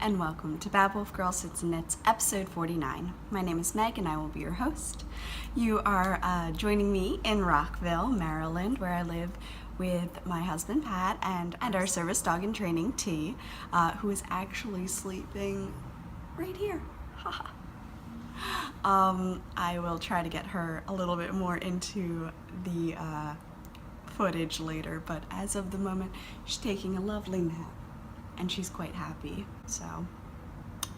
and welcome to Bad Wolf Girl Sits and Knits, episode 49. My name is Meg and I will be your host. You are joining me in Rockville, Maryland, where I live with my husband Pat and our service dog in training, T, who is actually sleeping right here. I will try to get her a little bit more into the footage later, but as of the moment, she's taking a lovely nap. And she's quite happy, so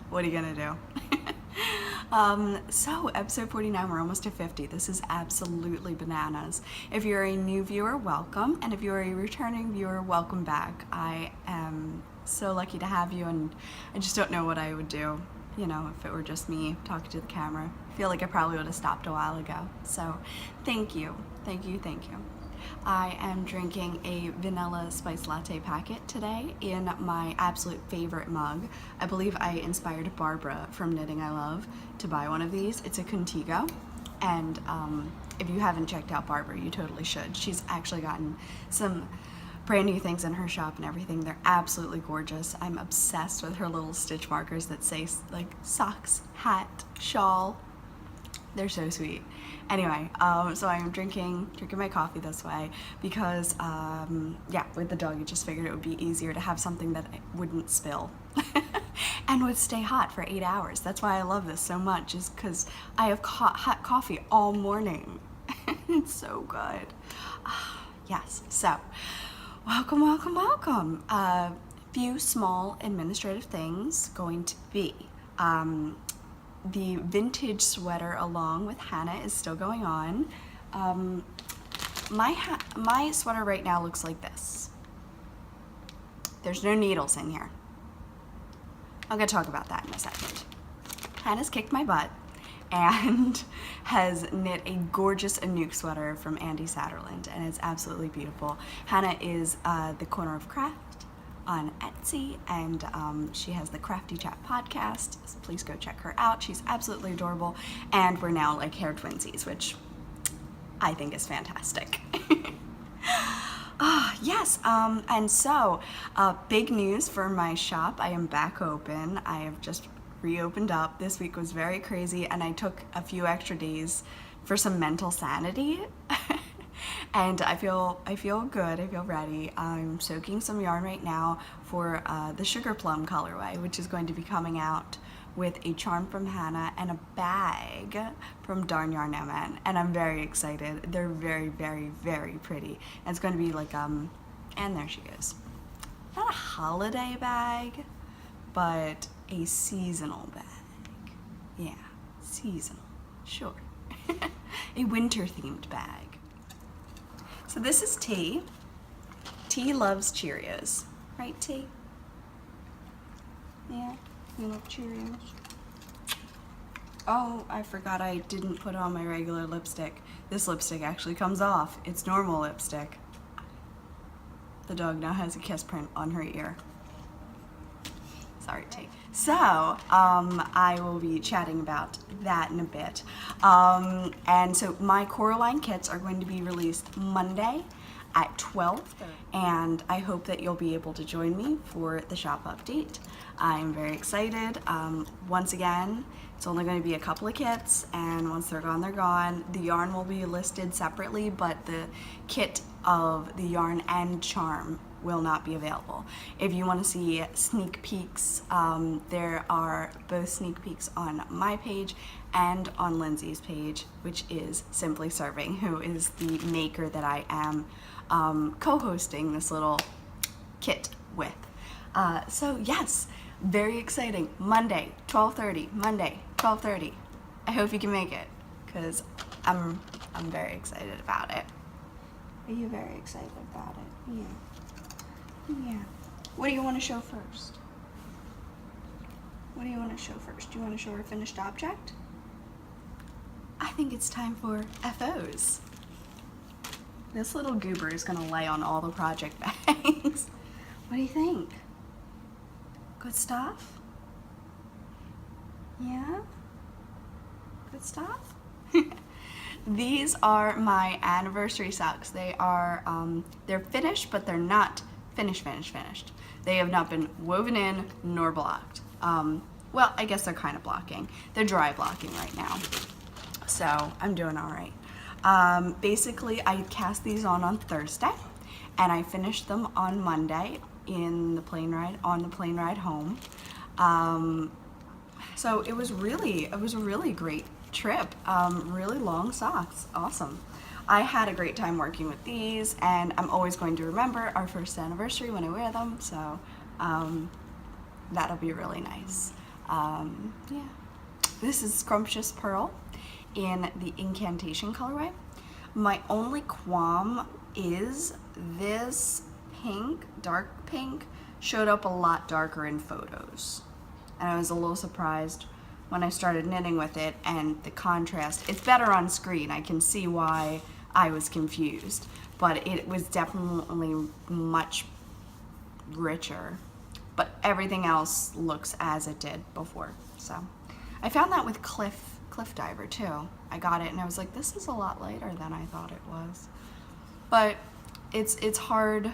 what are you gonna do? So episode 49, we're almost to 50. This is absolutely bananas. If you're a new viewer, welcome, and if you're a returning viewer, welcome back. I am so lucky to have you, and I just don't know what I would do, you know, if it were just me talking to the camera. I feel like I probably would have stopped a while ago, so thank you. I am drinking a vanilla spice latte packet today in my absolute favorite mug. I believe I inspired Barbara from Knitting I Love to buy one of these. It's a Contigo, and if you haven't checked out Barbara, you totally should. She's actually gotten some brand new things in her shop and everything. They're absolutely gorgeous. I'm obsessed with her little stitch markers that say like socks, hat, shawl. They're so sweet. Anyway, so I'm drinking my coffee this way because, yeah, with the dog, I just figured it would be easier to have something that wouldn't spill and would stay hot for 8 hours. That's why I love this so much, is because I have hot coffee all morning. It's so good. Yes, so welcome. Few small administrative things going to be. The vintage sweater along with Hannah is still going on. My sweater right now looks like this. There's no needles in here. I'm gonna talk about that in a second. Hannah's kicked my butt and has knit a gorgeous Anouk sweater from Andy Satterland, and it's absolutely beautiful. Hannah is the Corner of Craft on Etsy, and she has the Crafty Chat podcast, so please go check her out. She's absolutely adorable, and we're now like hair twinsies, which I think is fantastic. Yes, and so big news for my shop. I am back open. I have just reopened up. This week was very crazy, and I took a few extra days for some mental sanity. And I feel good, I feel ready. I'm soaking some yarn right now for the Sugar Plum colorway, which is going to be coming out with a charm from Hannah and a bag from Darn Yarn MN, and I'm very excited. They're very, very, very pretty. And it's going to be like, and there she goes. Not a holiday bag, but a seasonal bag. Yeah, seasonal, sure. A winter-themed bag. So this is T. T loves Cheerios. Right, T? Yeah, you love Cheerios. Oh, I forgot I didn't put on my regular lipstick. This lipstick actually comes off. It's normal lipstick. The dog now has a kiss print on her ear. Sorry, T. So, I will be chatting about that in a bit. And so my Coraline kits are going to be released Monday at 12, and I hope that you'll be able to join me for the shop update. I'm very excited. Once again, it's only going to be a couple of kits, and once they're gone, they're gone. The yarn will be listed separately, but the kit of the yarn and charm will not be available. If you want to see sneak peeks, there are both sneak peeks on my page and on Lindsay's page, which is Simply Serving, who is the maker that I am co-hosting this little kit with. So yes, very exciting. Monday, 12:30. Monday, 12:30. I hope you can make it, because I'm very excited about it. Are you very excited about it? Yeah. Yeah. What do you want to show first? What do you want to show first? Do you want to show our finished object? I think it's time for FOs. This little goober is going to lay on all the project bags. What do you think? Good stuff? Yeah? Good stuff? These are my anniversary socks. They are, they're finished, but they're not finished. They have not been woven in nor blocked. Well, I guess they're kind of blocking. They're dry blocking right now. So I'm doing all right. Basically, I cast these on Thursday, and I finished them on Monday on the plane ride home. So it was a really great trip. Really long socks, awesome. I had a great time working with these, and I'm always going to remember our first anniversary when I wear them. So that'll be really nice. Yeah. This is Scrumptious Pearl in the Incantation colorway. My only qualm is this pink, dark pink, showed up a lot darker in photos. And I was a little surprised when I started knitting with it, and the contrast, it's better on screen. I can see why I was confused, but it was definitely much richer. But everything else looks as it did before. So I found that with Cliff Diver too. I got it and I was like, this is a lot lighter than I thought it was. But it's hard.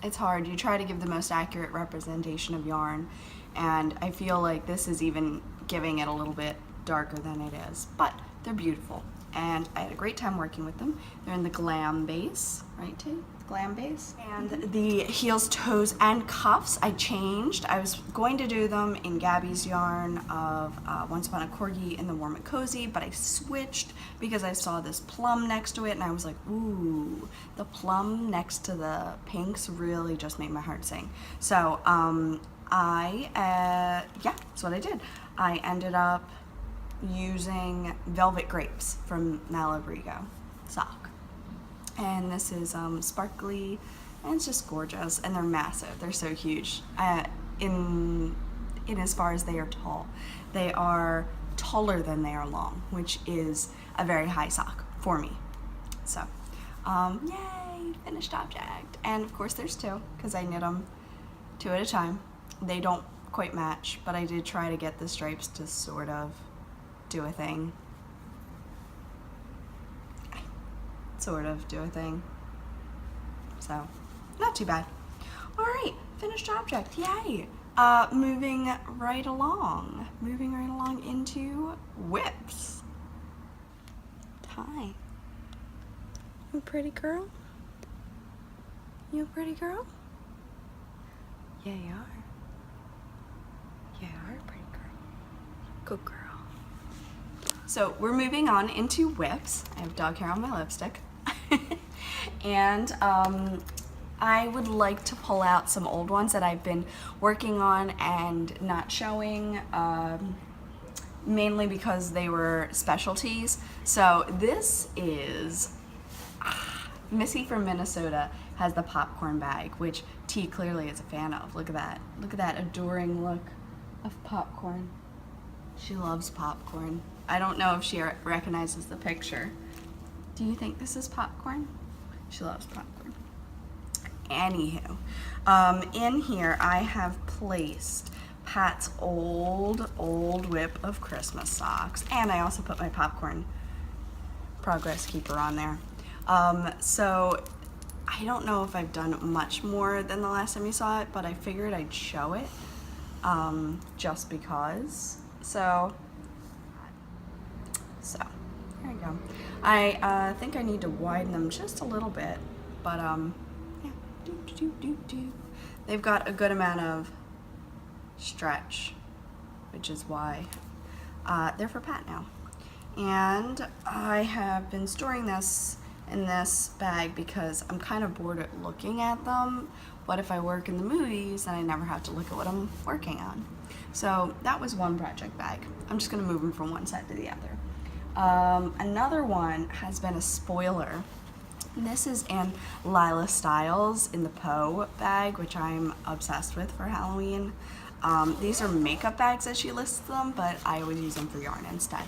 It's hard. You try to give the most accurate representation of yarn, and I feel like this is even giving it a little bit darker than it is. But they're beautiful, and I had a great time working with them. They're in the Glam base, right, Tay? Glam base. And the heels, toes, and cuffs I changed. I was going to do them in Gabby's yarn of Once Upon a Corgi in the Warm and Cozy, but I switched because I saw this plum next to it, and I was like, ooh, the plum next to the pinks really just made my heart sing. So yeah, that's what I did. I ended up using Velvet Grapes from Malabrigo sock. And this is sparkly, and it's just gorgeous, and they're massive. They're so huge. In as far as they are tall, they are taller than they are long, which is a very high sock for me. So, yay, finished object. And of course there's two, because I knit them two at a time. They don't quite match, but I did try to get the stripes to sort of do a thing. So, not too bad. All right, finished object, yay. Moving right along into whips. Ty, you a pretty girl? You a pretty girl? Yeah, you are. Yeah, you are a pretty girl. Good girl. So we're moving on into whips. I have dog hair on my lipstick. And I would like to pull out some old ones that I've been working on and not showing, mainly because they were specialties. So this is, Missy from Minnesota has the popcorn bag, which T clearly is a fan of. Look at that. Look at that adoring look of popcorn. She loves popcorn. I don't know if she recognizes the picture. Do you think this is popcorn? She loves popcorn. Anywho, in here I have placed Pat's old whip of Christmas socks, and I also put my popcorn progress keeper on there. So I don't know if I've done much more than the last time you saw it, but I figured I'd show it just because. So there you go. I think I need to widen them just a little bit, but yeah. They've got a good amount of stretch, which is why they're for Pat now. And I have been storing this in this bag because I'm kind of bored at looking at them. What if I work in the movies and I never have to look at what I'm working on? So that was one project bag. I'm just gonna move them from one side to the other. Another one has been a spoiler. This is in Lila Styles in the Poe bag, which I'm obsessed with for Halloween. These are makeup bags as she lists them, but I always use them for yarn instead.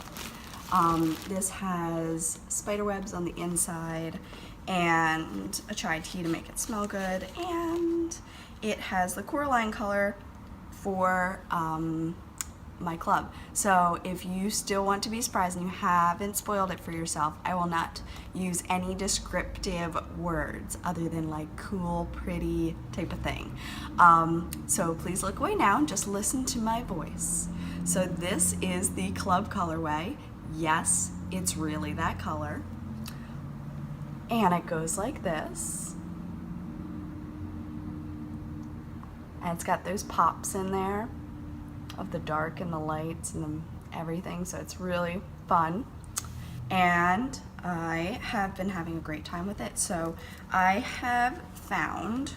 This has spider webs on the inside and a chai tea to make it smell good, and it has the Coraline color for my club. So if you still want to be surprised and you haven't spoiled it for yourself, I will not use any descriptive words other than like cool, pretty type of thing. So please look away now and just listen to my voice. So this is the club colorway. Yes, it's really that color. And it goes like this. And it's got those pops in there of the dark and the lights and everything, so it's really fun. And I have been having a great time with it. So I have found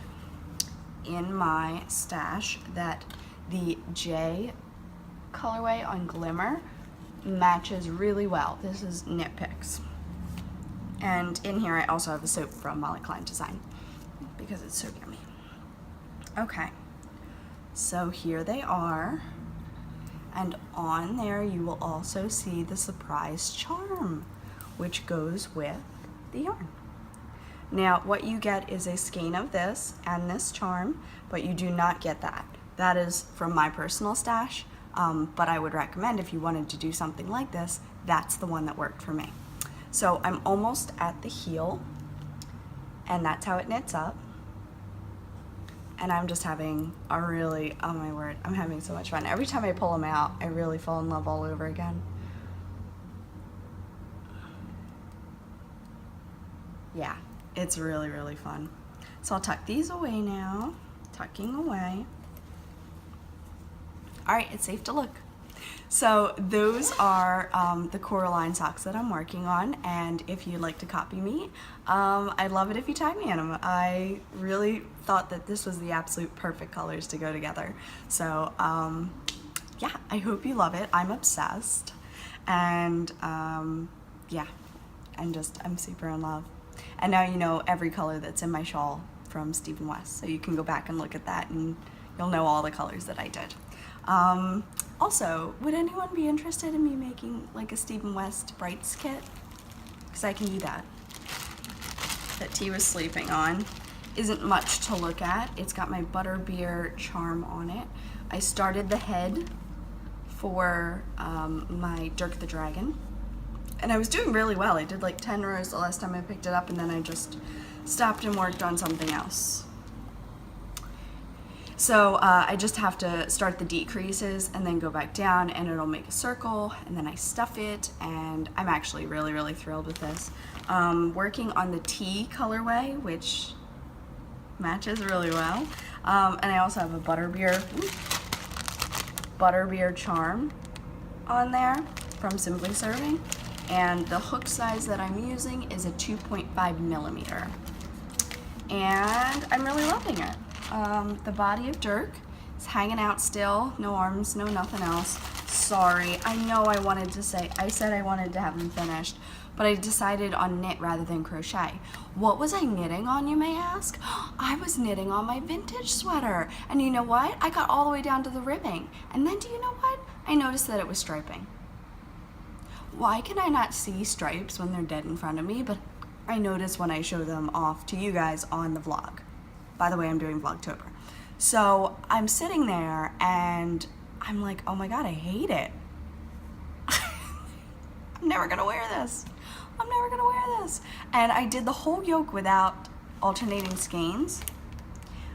in my stash that the J colorway on Glimmer matches really well. This is Nitpicks. And in here I also have the soap from Molly Klein Design because it's so yummy. Okay, so here they are. And on there you will also see the surprise charm, which goes with the yarn. Now what you get is a skein of this and this charm, but you do not get that. That is from my personal stash, but I would recommend if you wanted to do something like this, that's the one that worked for me. So I'm almost at the heel, and that's how it knits up. And I'm just having a really, oh my word, I'm having so much fun. Every time I pull them out, I really fall in love all over again. Yeah, it's really, really fun. So I'll tuck these away now, tucking away. All right, it's safe to look. So those are the Coraline socks that I'm working on, and if you'd like to copy me, I'd love it if you tag me in them. I really thought that this was the absolute perfect colors to go together. So yeah, I hope you love it. I'm obsessed, and yeah, I'm super in love. And now you know every color that's in my shawl from Stephen West, so you can go back and look at that and you'll know all the colors that I did. Also, would anyone be interested in me making like a Stephen West Brights kit? Because I can do that. That T was sleeping on. Isn't much to look at. It's got my butterbeer charm on it. I started the head for my Dirk the Dragon. And I was doing really well. I did like 10 rows the last time I picked it up, and then I just stopped and worked on something else. So I just have to start the decreases and then go back down, and it'll make a circle, and then I stuff it, and I'm actually really, really thrilled with this. Working on the T colorway, which matches really well. And I also have a butterbeer charm on there from Simply Serving. And the hook size that I'm using is a 2.5 millimeter. And I'm really loving it. The body of Dirk is hanging out still, no arms, no nothing else. Sorry, I know I said I wanted to have them finished, but I decided on knit rather than crochet. What was I knitting on, you may ask? I was knitting on my vintage sweater, and you know what? I got all the way down to the ribbing, and then do you know what? I noticed that it was striping. Why can I not see stripes when they're dead in front of me, but I notice when I show them off to you guys on the vlog. By the way, I'm doing Vlogtober. So I'm sitting there and I'm like, oh my God, I hate it. I'm never gonna wear this. I'm never gonna wear this. And I did the whole yoke without alternating skeins.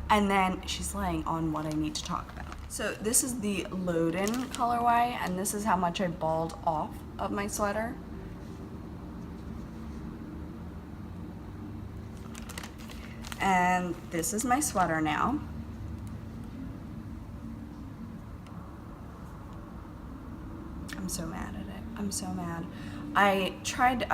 And then she's laying on what I need to talk about. So this is the Loden colorway, and this is how much I balled off of my sweater. And this is my sweater now. I'm so mad at it. I'm so mad. I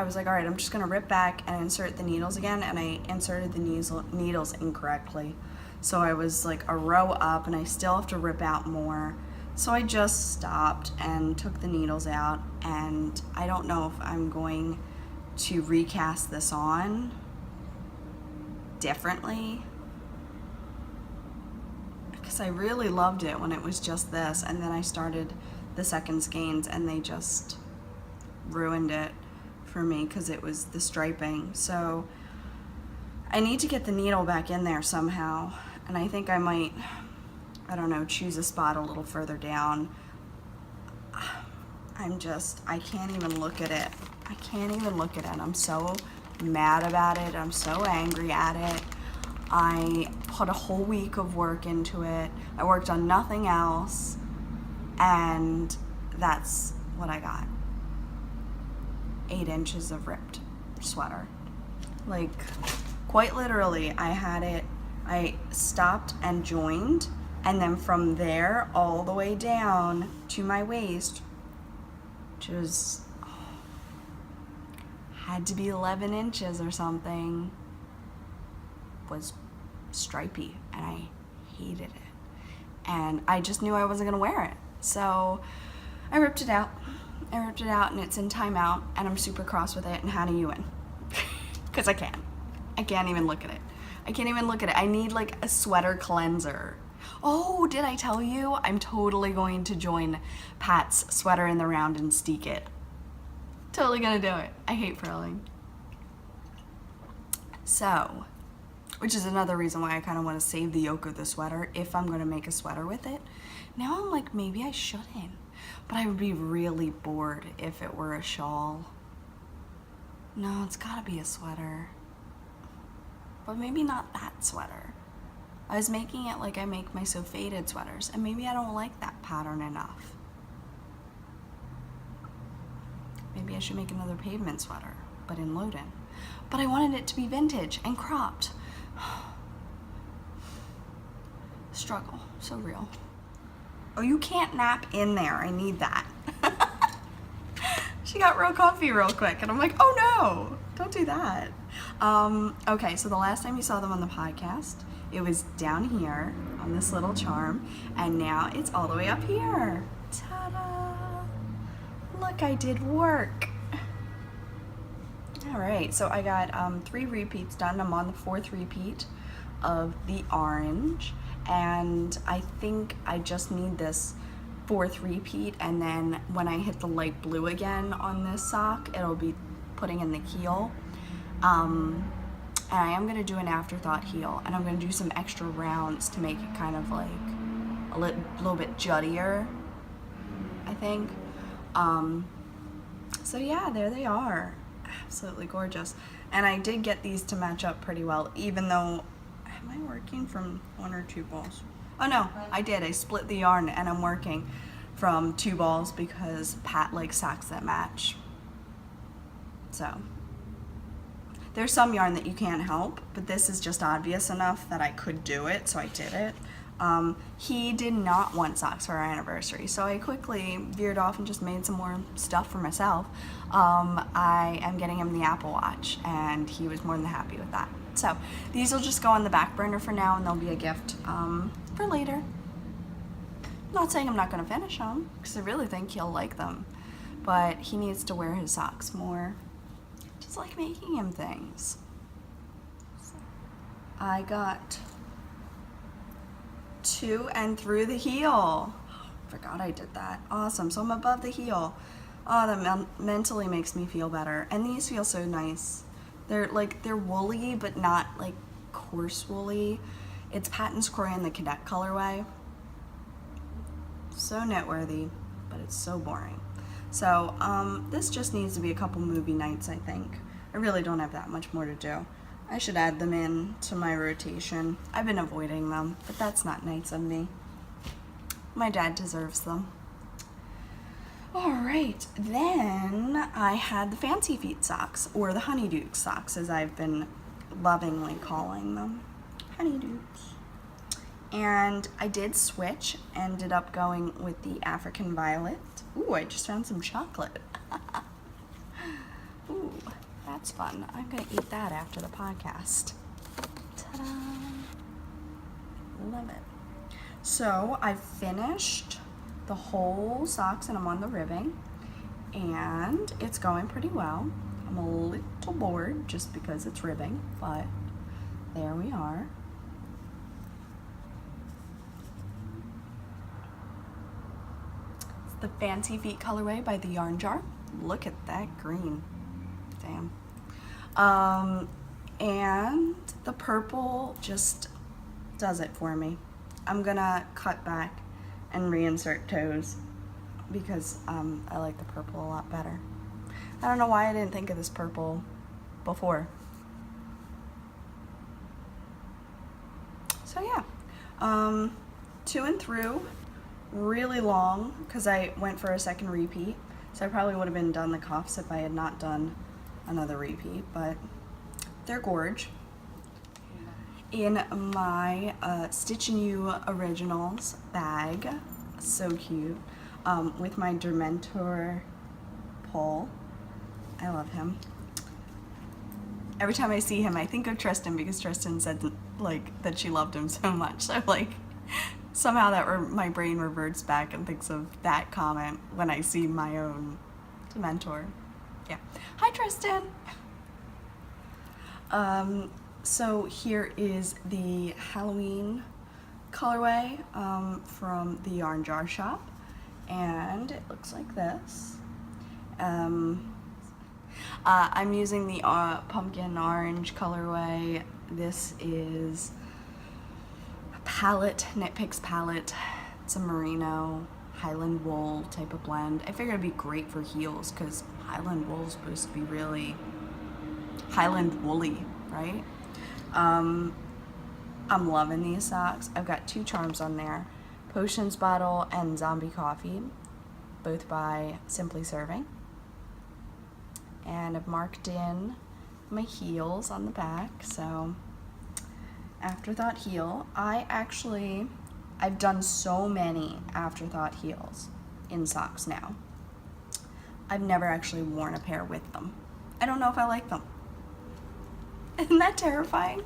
was like, all right, I'm just gonna rip back and insert the needles again, and I inserted the needles incorrectly. So I was like a row up, and I still have to rip out more. So I just stopped and took the needles out, and I don't know if I'm going to recast this on differently, because I really loved it when it was just this, and then I started the second skeins and they just ruined it for me because it was the striping. So I need to get the needle back in there somehow, and I think I might, I don't know, choose a spot a little further down. I can't even look at it. I can't even look at it. I'm so mad about it. I'm so angry at it. I put a whole week of work into it. I worked on nothing else, and that's what I got. 8 inches of ripped sweater. Like, quite literally, I stopped and joined, and then from there all the way down to my waist, which was, had to be 11 inches or something, was stripy, and I hated it. And I just knew I wasn't gonna wear it. So I ripped it out. And it's in timeout, and I'm super cross with it, and Hannah, you win. Because I can't even look at it. I need like a sweater cleanser. Oh, did I tell you? I'm totally going to join Pat's Sweater in the Round and steek it. Totally gonna do it. I hate frilling. So, which is another reason why I kind of want to save the yoke of the sweater if I'm going to make a sweater with it. Now I'm like, maybe I shouldn't. But I would be really bored if it were a shawl. No, it's got to be a sweater. But maybe not that sweater. I was making it like I make my so faded sweaters, and maybe I don't like that pattern enough. Maybe I should make another pavement sweater, but in Loden. But I wanted it to be vintage and cropped. Struggle, so real. Oh, you can't nap in there. I need that. She got real comfy real quick, and I'm like, oh no, don't do that. Okay, so the last time you saw them on the podcast, it was down here on this little charm, and now it's all the way up here. Ta-da! Look, I did work. All right, so I got 3 repeats done. I'm on the 4th repeat of the orange, and I think I just need this 4th repeat, and then when I hit the light blue again on this sock, it'll be putting in the heel. And I am gonna do an afterthought heel, and I'm gonna do some extra rounds to make it kind of like a little bit juttier, I think. So yeah, there they are. Absolutely gorgeous. And I did get these to match up pretty well, even though, am I working from 1 or 2 balls? Oh no, I did. I split the yarn, and I'm working from 2 balls because Pat likes socks that match. So there's some yarn that you can't help, but this is just obvious enough that I could do it, so I did it. He did not want socks for our anniversary, so I quickly veered off and just made some more stuff for myself. I am getting him the Apple Watch, and he was more than happy with that. So these will just go on the back burner for now, and they'll be a gift for later. Not saying I'm not going to finish them, because I really think he'll like them, but he needs to wear his socks more. Just like making him things. I got 2 and through the heel. Forgot I did that. Awesome. So I'm above the heel. Oh, that mentally makes me feel better. And these feel so nice. They're woolly, but not like coarse woolly. It's Patton's Croy in the Cadet colorway. So knitworthy, but it's so boring. So this just needs to be a couple movie nights, I think. I really don't have that much more to do. I should add them in to my rotation. I've been avoiding them, but that's not nice of me. My dad deserves them. All right, then I had the Fancy Feet socks, or the Honeydew socks, as I've been lovingly calling them. Honeydukes. And I did switch, ended up going with the African Violet. Ooh, I just found some chocolate. Ooh, that's fun. I'm gonna eat that after the podcast. Ta-da! Love it. So I finished the whole socks, and I'm on the ribbing, and it's going pretty well. I'm a little bored just because it's ribbing, but there we are. It's the Fancy Feet colorway by the Yarn Jar. Look at that green. Damn. And the purple just does it for me. I'm gonna cut back and reinsert toes. because I like the purple a lot better. I don't know why I didn't think of this purple before. So yeah, to and through, really long because I went for a second repeat. So I probably would have been done the cuffs if I had not done another repeat, but they're gorge. In my Stitch You Originals bag, so cute, with my Dementor Paul. I love him. Every time I see him, I think of Tristan because Tristan said like that she loved him so much. So like somehow that my brain reverts back and thinks of that comment when I see my own Dementor. Yeah. Hi, Tristan. So here is the Halloween colorway from the Yarn Jar shop, and it looks like this. I'm using the pumpkin orange colorway. This is a palette, Knit Picks palette. It's a merino Highland wool type of blend. I figured it'd be great for heels because Highland wool is supposed to be really Highland woolly, right? I'm loving these socks. I've got two charms on there, Potions Bottle and Zombie Coffee, both by Simply Serving. And I've marked in my heels on the back. So Afterthought heel. I've done so many Afterthought heels in socks now. I've never actually worn a pair with them. I don't know if I like them. Isn't that terrifying?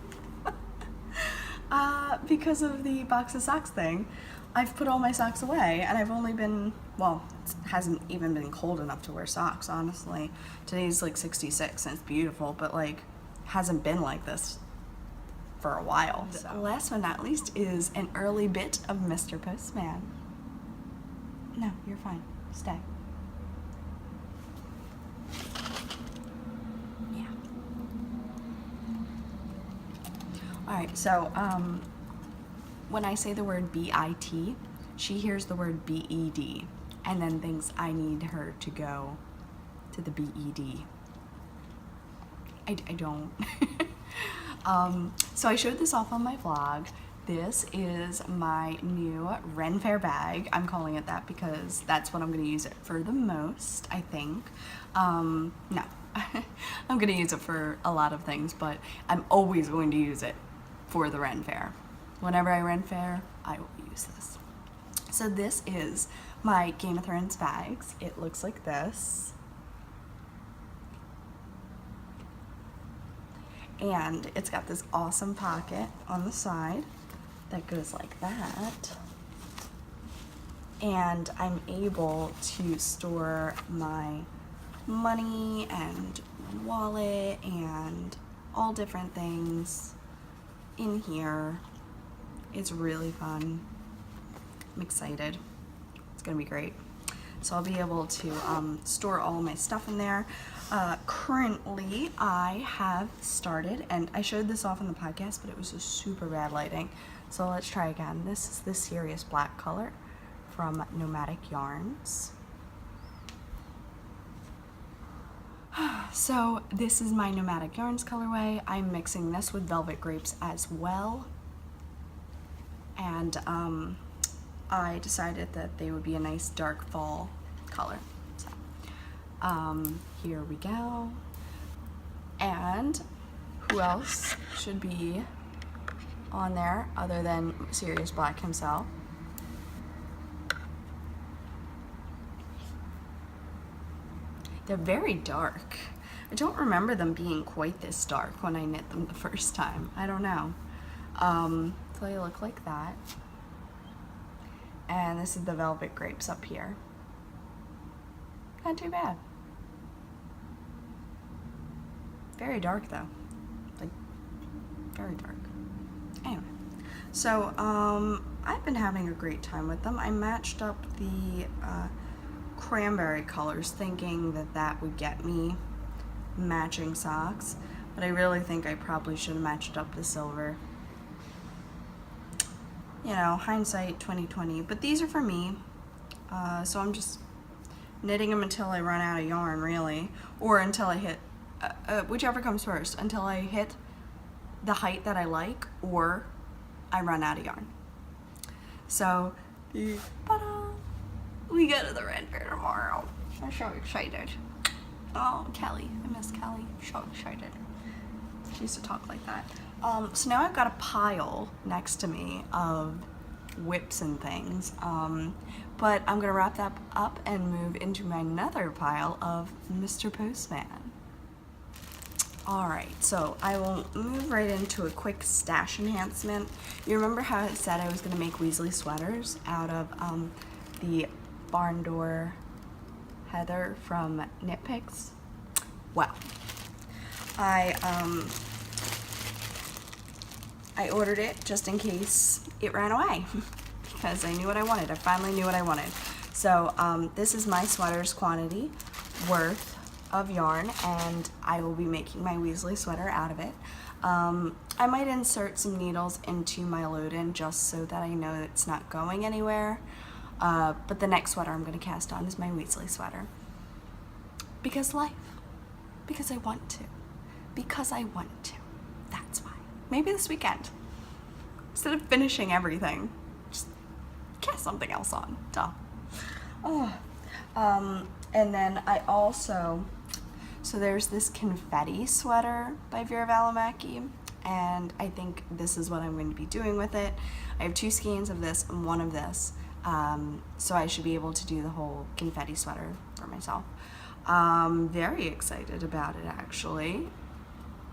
Because of the box of socks thing, I've put all my socks away, and I've only been, well, it hasn't even been cold enough to wear socks, honestly. Today's like 66 and it's beautiful, but like hasn't been like this for a while. So. Last but not least is an early bit of Mr. Postman. No, you're fine. Stay. Yeah. Alright, so when I say the word B-I-T, she hears the word B-E-D and then thinks I need her to go to the B-E-D. I don't. So I showed this off on my vlog. This is my new Ren Fair bag. I'm calling it that because that's what I'm going to use it for the most, I think. No, I'm going to use it for a lot of things, but I'm always going to use it for the Ren Fair. Whenever I Ren Fair, I will use this. So this is my Game of Thrones bags. It looks like this. And it's got this awesome pocket on the side that goes like that. And I'm able to store my money and wallet and all different things in here. It's really fun. I'm excited. It's gonna be great. So I'll be able to store all my stuff in there. Currently, I have started, and I showed this off in the podcast, but it was a super bad lighting. So let's try again. This is the Serious Black color from Nomadic Yarns. So this is my Nomadic Yarns colorway. I'm mixing this with Velvet Grapes as well. And I decided that they would be a nice dark fall color. So here we go. And who else should be on there other than Sirius Black himself? They're very dark. I don't remember them being quite this dark when I knit them the first time. I don't know. So they look like that. And this is the Velvet Grapes up here. Not too bad. Very dark though. Like, very dark. Anyway. So, I've been having a great time with them. I matched up the cranberry colors thinking that that would get me matching socks. But I really think I probably should have matched up the silver. You know, hindsight 2020, but these are for me, so I'm just knitting them until I run out of yarn, really, or until I hit, whichever comes first, until I hit the height that I like, or I run out of yarn. So, ta-da! We go to the Red Fair tomorrow. I'm so excited. Oh, Kelly. I miss Kelly. I'm so excited. She used to talk like that. So now I've got a pile next to me of whips and things. But I'm going to wrap that up and move into my another pile of Mr. Postman. Alright, so I will move right into a quick stash enhancement. You remember how I said I was going to make Weasley sweaters out of the barn door heather from Knit Picks? Well, I ordered it just in case it ran away because I knew what I wanted. I finally knew what I wanted. So this is my sweater's quantity worth of yarn, and I will be making my Weasley sweater out of it. I might insert some needles into my load-in just so that I know it's not going anywhere. But the next sweater I'm going to cast on is my Weasley sweater. Because life. Because I want to. Because I want to. That's why. Maybe this weekend. Instead of finishing everything, just cast something else on. Duh. Oh. And then I also, so there's this confetti sweater by Vera Valimaki, and I think this is what I'm going to be doing with it. I have 2 skeins of this and 1 of this, so I should be able to do the whole confetti sweater for myself. Very excited about it, actually.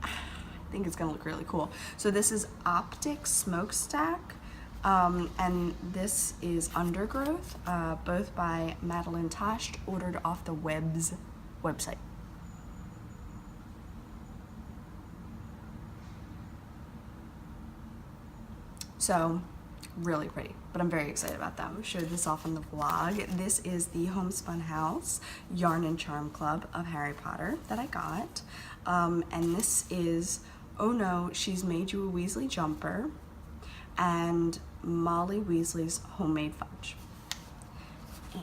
I think it's going to look really cool. So this is Optic Smokestack, and this is Undergrowth, both by Madeline Tosh, ordered off the Webs website. So, really pretty, but I'm very excited about them. Showed this off on the vlog. This is the Homespun House Yarn and Charm Club of Harry Potter that I got, and this is Oh No, She's Made You a Weasley Jumper, and Molly Weasley's Homemade Fudge. And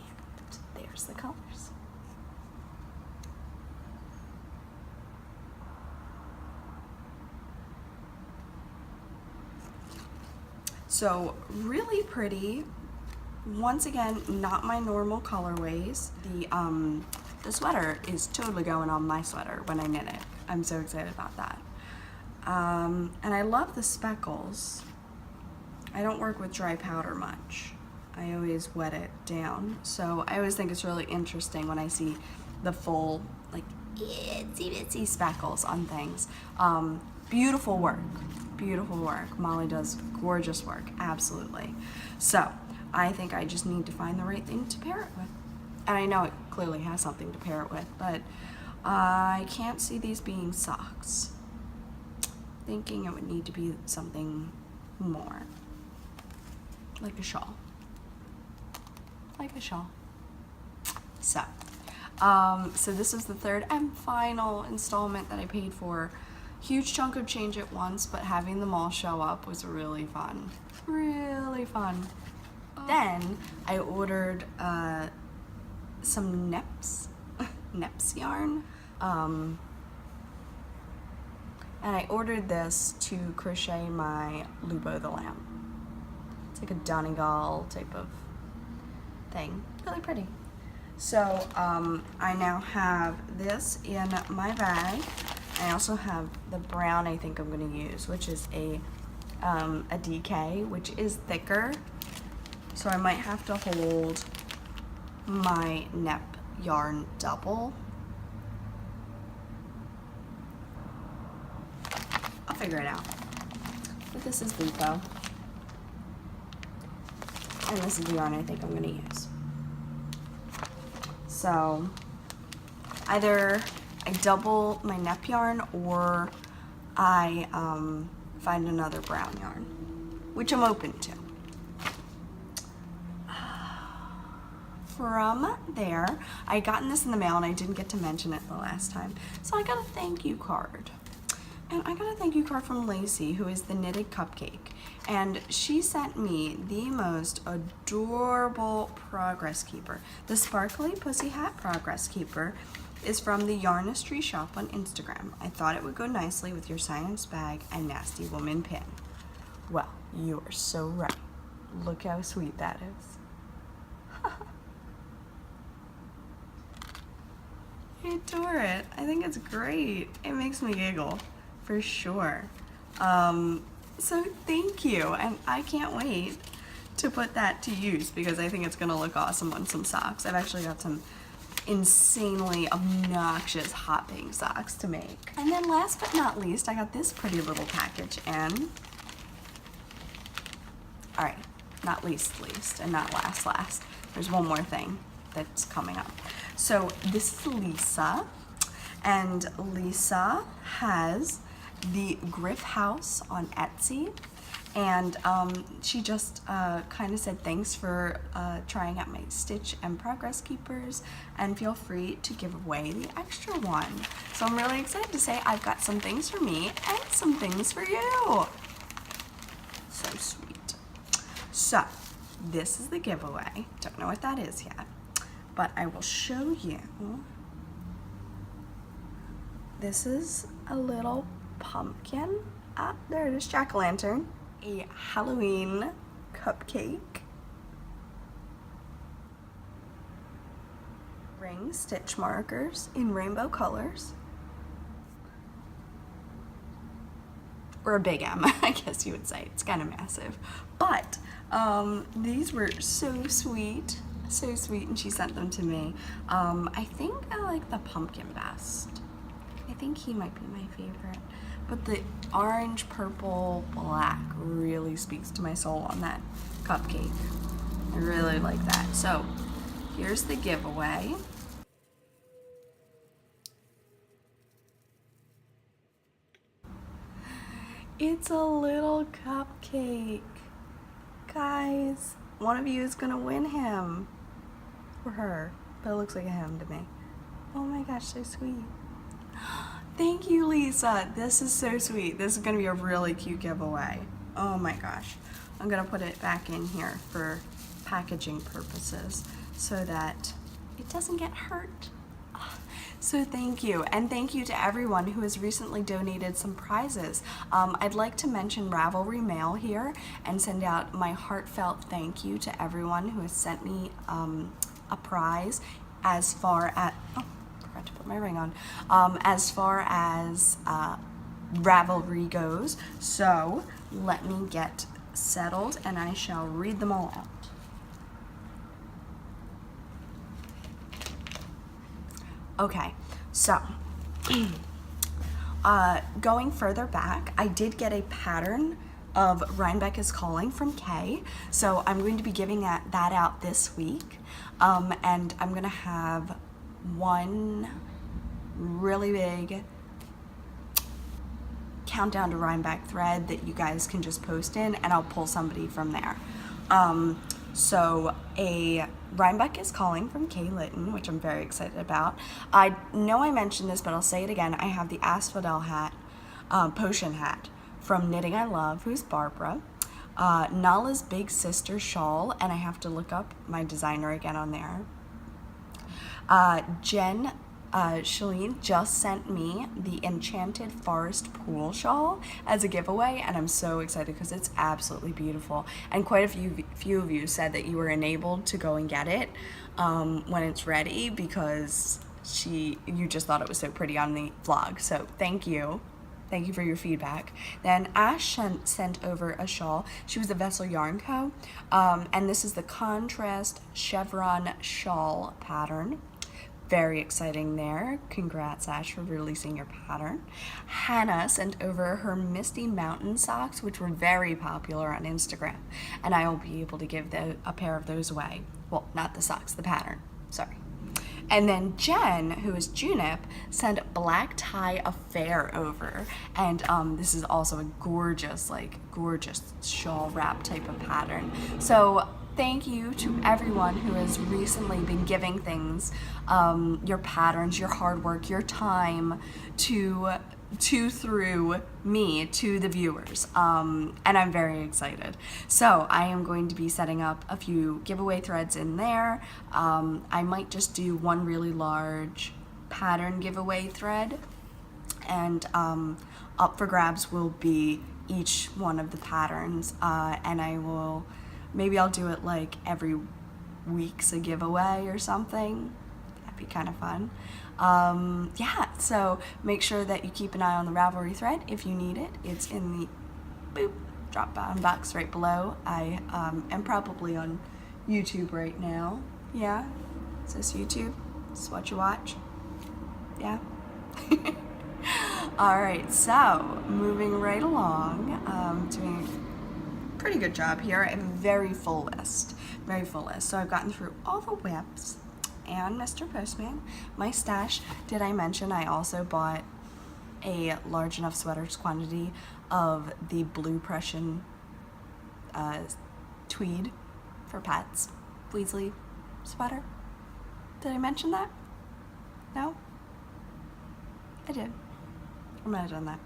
there's the colors. So really pretty. Once again, not my normal colorways. The sweater is totally going on my sweater when I knit it. I'm so excited about that. And I love the speckles. I don't work with dry powder much. I always wet it down. So I always think it's really interesting when I see the full, like, itsy bitsy speckles on things. Beautiful work. Beautiful work. Molly does gorgeous work, absolutely. So I think I just need to find the right thing to pair it with. And I know it clearly has something to pair it with, but I can't see these being socks. Thinking it would need to be something more. Like a shawl. Like a shawl. So this is the third and final installment that I paid for. Huge chunk of change at once, but having them all show up was really fun. Really fun. Then I ordered some Neps yarn. And I ordered this to crochet my Lubo the Lamb. It's like a Donegal type of thing. Really pretty. So I now have this in my bag. I also have the brown I think I'm going to use, which is a DK, which is thicker. So I might have to hold my Nep yarn double. I'll figure it out. But this is Buco. And this is the yarn I think I'm going to use. So either I double my Nep yarn or I find another brown yarn, which I'm open to. From there, I had gotten this in the mail and I didn't get to mention it the last time, so I got a thank you card. And I got a thank you card from Lacey, who is the Knitted Cupcake. And she sent me the most adorable progress keeper. The Sparkly Pussy Hat Progress Keeper is from the Yarnistry shop on Instagram. I thought it would go nicely with your science bag and Nasty Woman pin. Well, you are so right. Look how sweet that is. I adore it. I think it's great. It makes me giggle, for sure. So thank you, and I can't wait to put that to use because I think it's gonna look awesome on some socks. I've actually got some insanely obnoxious hot pink socks to make. And then last but not least, I got this pretty little package in. All right, not least, and not last. There's one more thing that's coming up. So this is Lisa, and Lisa has the Griff House on Etsy, and she just kind of said thanks for trying out my Stitch and Progress Keepers, and feel free to give away the extra one. So I'm really excited to say I've got some things for me and some things for you. So sweet. So this is the giveaway. Don't know what that is yet, but I will show you. This is a little pumpkin. Ah, there it is, jack-o'-lantern. A Halloween cupcake. Ring stitch markers in rainbow colors. Or a big M, I guess you would say. It's kind of massive. But these were so sweet, and she sent them to me. I think I like the pumpkin best. I think he might be my favorite. But the orange, purple, black really speaks to my soul on that cupcake. I really like that. So here's the giveaway. It's a little cupcake. Guys, one of you is gonna win him. Or her, but it looks like a him to me. Oh my gosh, so sweet. Thank you, Lisa. This is so sweet. This is gonna be a really cute giveaway. Oh my gosh. I'm gonna put it back in here for packaging purposes so that it doesn't get hurt. So thank you, and thank you to everyone who has recently donated some prizes. I'd like to mention Ravelry Mail here and send out my heartfelt thank you to everyone who has sent me a prize as far as, to put my ring on, as far as Ravelry goes. So let me get settled and I shall read them all out. Okay, so going further back, I did get a pattern of Rhinebeck is Calling from Kay, so I'm going to be giving that out this week, and I'm going to have one really big countdown to Rhinebeck thread that you guys can just post in, and I'll pull somebody from there. So a Rhinebeck is Calling from Kay Litton, which I'm very excited about. I know I mentioned this, but I'll say it again. I have the Asphodel hat, potion hat from Knitting I Love, who's Barbara. Nala's Big Sister shawl, and I have to look up my designer again on there. Jen Shalene just sent me the Enchanted Forest Pool shawl as a giveaway, and I'm so excited because it's absolutely beautiful. And quite a few of you said that you were enabled to go and get it when it's ready because you just thought it was so pretty on the vlog. So thank you. Thank you for your feedback. Then Ash sent over a shawl. She was the Vessel Yarn Co. And this is the Contrast Chevron shawl pattern. Very exciting there. Congrats, Ash, for releasing your pattern. Hannah sent over her Misty Mountain socks, which were very popular on Instagram. And I will be able to give a pair of those away. Well, not the socks, the pattern. Sorry. And then Jen, who is Junip, sent Black Tie Affair over. And this is also a gorgeous shawl wrap type of pattern. So thank you to everyone who has recently been giving things, your patterns, your hard work, your time to through me to the viewers, and I'm very excited. So I am going to be setting up a few giveaway threads in there. I might just do one really large pattern giveaway thread, and up for grabs will be each one of the patterns, and maybe I'll do it like every week's a giveaway or something. That'd be kind of fun. Yeah, so make sure that you keep an eye on the Ravelry thread if you need it. It's in the drop down box right below. I am probably on YouTube right now. Yeah, is this YouTube? This is what you watch? Yeah. All right, so moving right along, doing a pretty good job here. I have a very full list. So I've gotten through all the whips and Mr. Postman. My stash, did I mention I also bought a large enough sweaters quantity of the blue Prussian tweed for pets, Weasley sweater. Did I mention that? No? I did. I might have done that.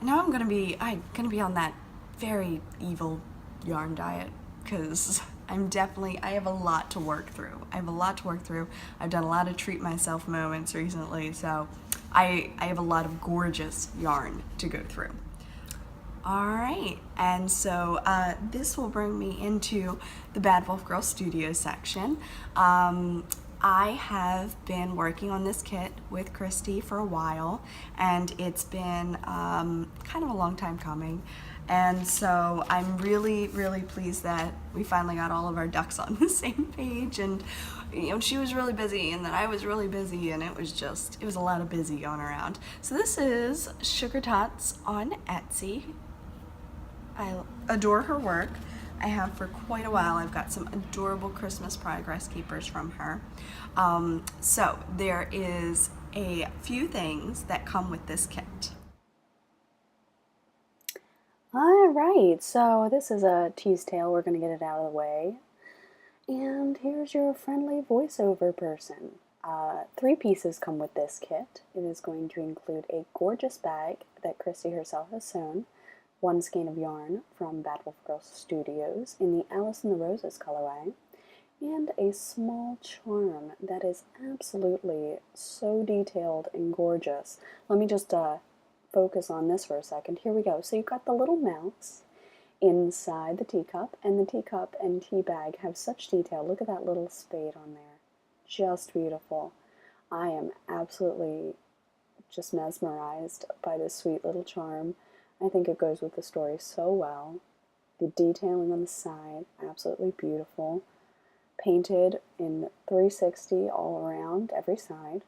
Now I'm gonna be on that very evil yarn diet, because I have a lot to work through. I've done a lot of treat myself moments recently, so I have a lot of gorgeous yarn to go through. All right, and so this will bring me into the Bad Wolf Girl Studio section. I have been working on this kit with Christy for a while, and it's been kind of a long time coming. And so I'm really, really pleased that we finally got all of our ducks on the same page. And she was really busy, and then I was really busy, and it was a lot of busy going around. So this is Sugar Tots on Etsy. I adore her work. I have for quite a while. I've got some adorable Christmas progress keepers from her. So there is a few things that come with this kit. All right, so this is a tease tale. We're going to get it out of the way. And here's your friendly voiceover person. 3 pieces come with this kit. It is going to include a gorgeous bag that Christy herself has sewn, 1 skein of yarn from Bad Wolf Girl Studios in the Alice in the Roses colorway, and a small charm that is absolutely so detailed and gorgeous. Let me just focus on this for a second. Here we go. So you've got the little mouse inside the teacup, and the teacup and tea bag have such detail. Look at that little spade on there. Just beautiful. I am absolutely just mesmerized by this sweet little charm. I think it goes with the story so well. The detailing on the side, absolutely beautiful. Painted in 360 all around, every side.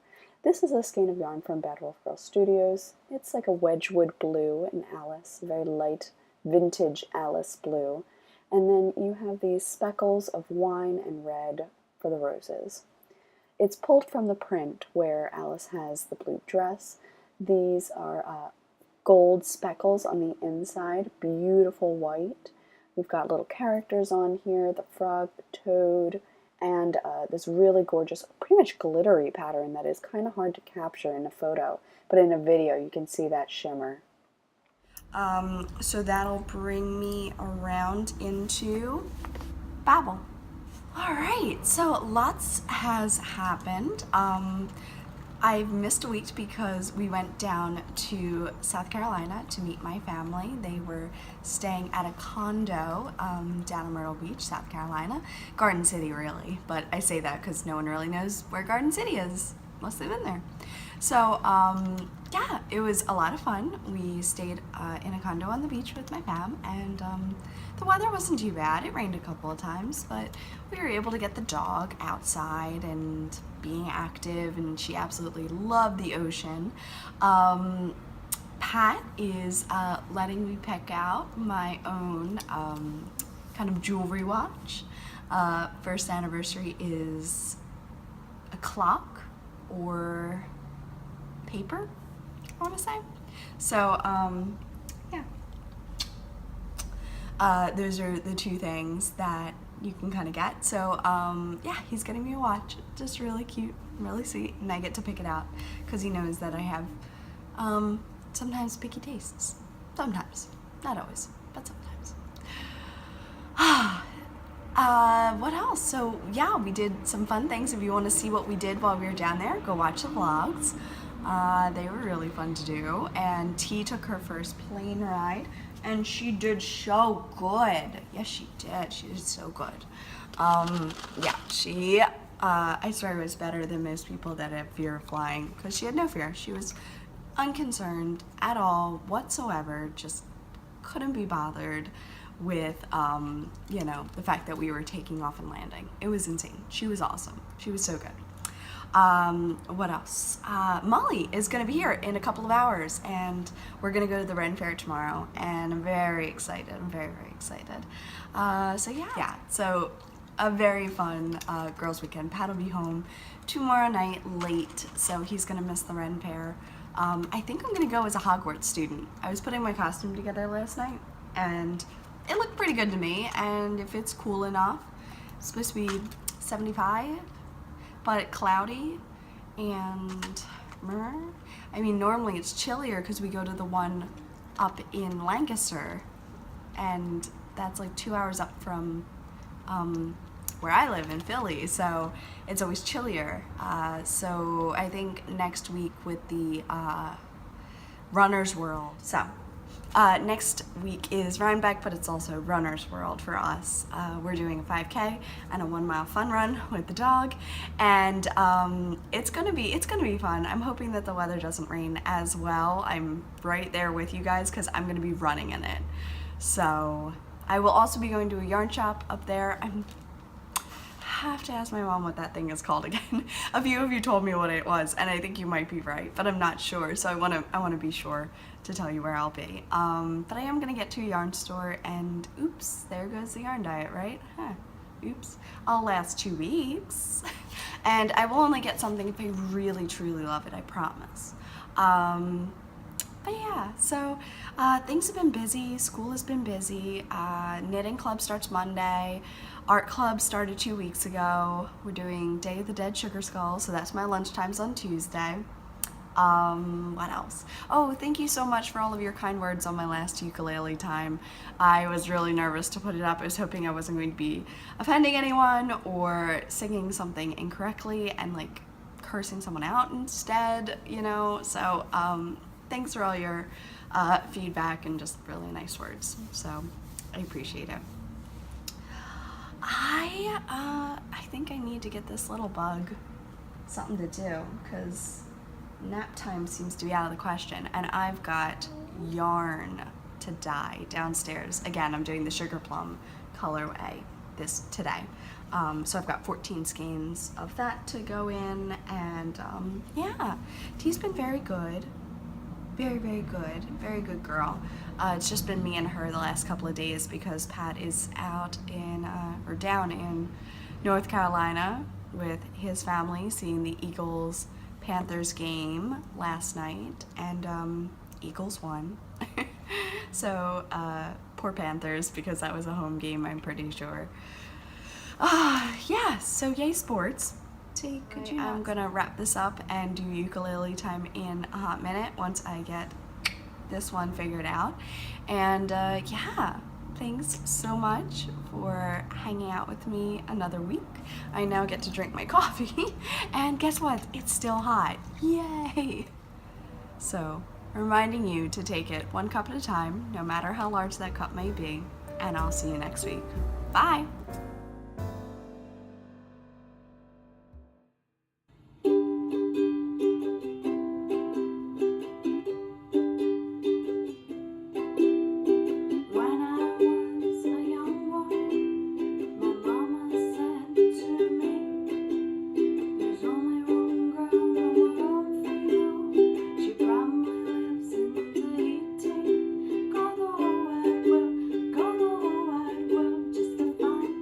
This is a skein of yarn from Bad Wolf Girl Studios. It's like a Wedgwood blue in Alice, a very light vintage Alice blue. And then you have these speckles of wine and red for the roses. It's pulled from the print where Alice has the blue dress. These are gold speckles on the inside, beautiful white. We've got little characters on here, the frog, the toad, and this really gorgeous, pretty much glittery pattern that is kind of hard to capture in a photo, but in a video you can see that shimmer. So that'll bring me around into Babel. All right, so lots has happened. I've missed a week because we went down to South Carolina to meet my family. They were staying at a condo down in Myrtle Beach, South Carolina. Garden City, really, but I say that because no one really knows where Garden City is, unless they've been there. So, yeah, it was a lot of fun. We stayed in a condo on the beach with my fam, and the weather wasn't too bad. It rained a couple of times, but we were able to get the dog outside and being active, and she absolutely loved the ocean. Pat is letting me pick out my own kind of jewelry watch. First anniversary is a clock or paper, I want to say. So, yeah. Those are the 2 things that you can kind of get. So, yeah, he's getting me a watch. Just really cute, really sweet, and I get to pick it out because he knows that I have Sometimes picky tastes. Sometimes. Not always, but sometimes. What else? So yeah, we did some fun things. If you want to see what we did while we were down there, go watch the vlogs. They were really fun to do. And T took her first plane ride, and she did so good. Yes, she did. She did so good. Yeah, she, I swear, was better than most people that have fear of flying, because she had no fear. She was unconcerned at all whatsoever, just couldn't be bothered with, you know, the fact that we were taking off and landing. It was insane. She was awesome. She was so good. What else? Molly is going to be here in a couple of hours, and we're going to go to the Ren Fair tomorrow, and I'm very excited. I'm very, very excited. So yeah. So a very fun girls' weekend. Pat will be home tomorrow night late, so he's going to miss the Ren Fair. I think I'm going to go as a Hogwarts student. I was putting my costume together last night, and it looked pretty good to me, and if it's cool enough, it's supposed to be 75, but cloudy, and I mean, normally it's chillier because we go to the one up in Lancaster, and that's like 2 hours up from where I live in Philly, so it's always chillier. So I think next week with the Runner's World. So next week is Rhinebeck, but it's also Runner's World for us. We're doing a 5K and a 1 mile fun run with the dog, and it's gonna be fun. I'm hoping that the weather doesn't rain as well. I'm right there with you guys because I'm gonna be running in it. So I will also be going to a yarn shop up there. I have to ask my mom what that thing is called again. A few of you told me what it was, and I think you might be right, but I'm not sure. So I want to be sure to tell you where I'll be. But I am gonna get to a yarn store, and oops, there goes the yarn diet, right? Huh. Oops. I'll last 2 weeks, and I will only get something if I really truly love it. I promise. But yeah, so things have been busy. School has been busy. Knitting club starts Monday. Art club started 2 weeks ago. We're doing Day of the Dead Sugar Skull, so that's my lunchtimes on Tuesday. What else? Oh, thank you so much for all of your kind words on my last ukulele time. I was really nervous to put it up. I was hoping I wasn't going to be offending anyone or singing something incorrectly and like cursing someone out instead, you know? So, thanks for all your feedback and just really nice words. So I appreciate it. I think I need to get this little bug something to do because nap time seems to be out of the question, and I've got yarn to dye downstairs. Again, I'm doing the sugar plum colorway today. So I've got 14 skeins of that to go in, and yeah, T's been very good. Very, very good. Very good girl. It's just been me and her the last couple of days because Pat is out in, or down in North Carolina with his family seeing the Eagles-Panthers game last night, and Eagles won. So, poor Panthers, because that was a home game, I'm pretty sure. Yeah, so yay sports. I'm gonna wrap this up and do ukulele time in a hot minute once I get this one figured out. And yeah, thanks so much for hanging out with me another week. I now get to drink my coffee, and guess what? It's still hot. Yay! So, reminding you to take it 1 cup at a time, no matter how large that cup may be, and I'll see you next week. Bye! Go the whole wide world just to find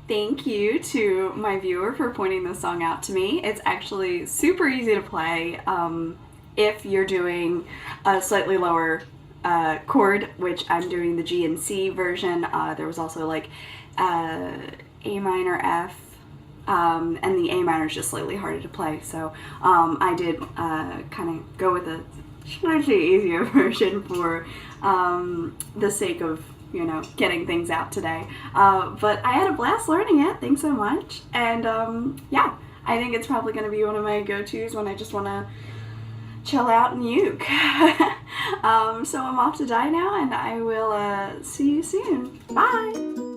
Thank you to my viewer for pointing this song out to me. It's actually super easy to play if you're doing a slightly lower chord, which I'm doing the G and C version. There was also like A minor, F, and the A minor is just slightly harder to play. So I did kind of go with a slightly easier version for the sake of, you know, getting things out today. But I had a blast learning it. Thanks so much. And yeah, I think it's probably going to be one of my go-tos when I just want to chill out and uke. So I'm off to die now, and I will see you soon. Bye!